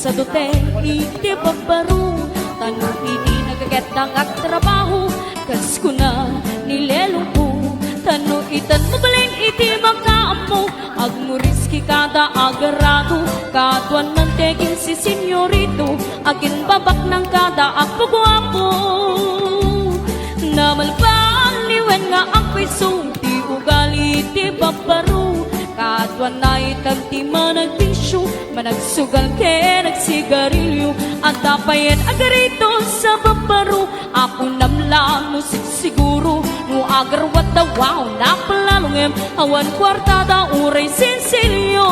sa dute iti babaro tano iti nagagandang agtrabaho kas ko na nilelong ko tano itan mabalin iti magkaamo agmuriski kada agarado kaduan mantegin si senyorito agin babak ng kada agpagwapo namalpaan liwen nga ang piso di ugali di babaro kaduan na itam ti managbisyo managsugal ke nagsigarilyo at tapayan agarito sa babaro ako namlang musik siguro no agarwat da wow napalalungem awan kwartada uray sinsilyo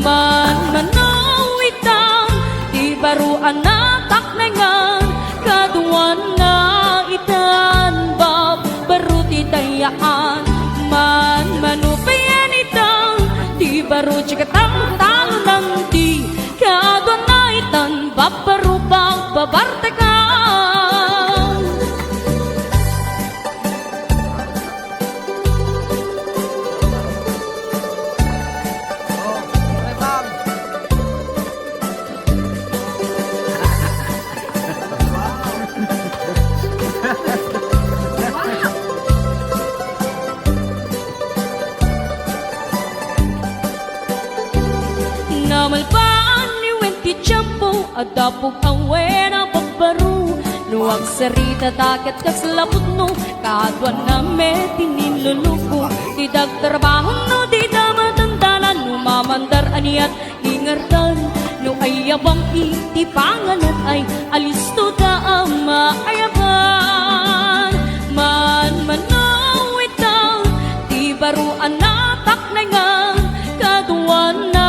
man manawitang di baruan na taknengan kaduan na itan bab baru titayaan man manupayan itang di baru cikatang talo ng di kaduan na itan bab baru bang babartekan namalpaan ni Wenti Champo adapog awe na bagbaro nuwag sarita taket kaslapot no kaduan na me tininluluko di dagtrabaho no di damatandalan no mamandar aniyat ingardan no ayabang iti pangalan ay alisto da ama ayaban man manawitang di baruan na taknengan kaduan na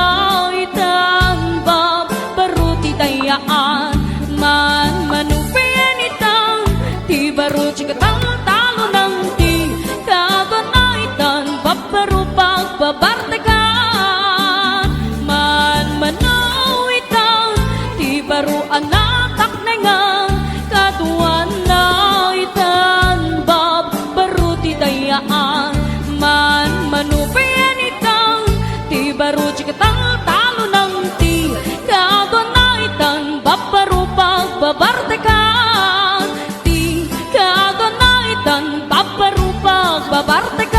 tayaan man manupayan itang ti baro cikatang talo ng ti kaganaitan babaro pagbabartakan man manawitang ti baro anatak nengang kaduan na itan babaro ti tayaan man manupayan itang ti baro cikatang talo ng ti kaganaitan babaro pagbabartekan di kaganaitan babaro pagbabartekan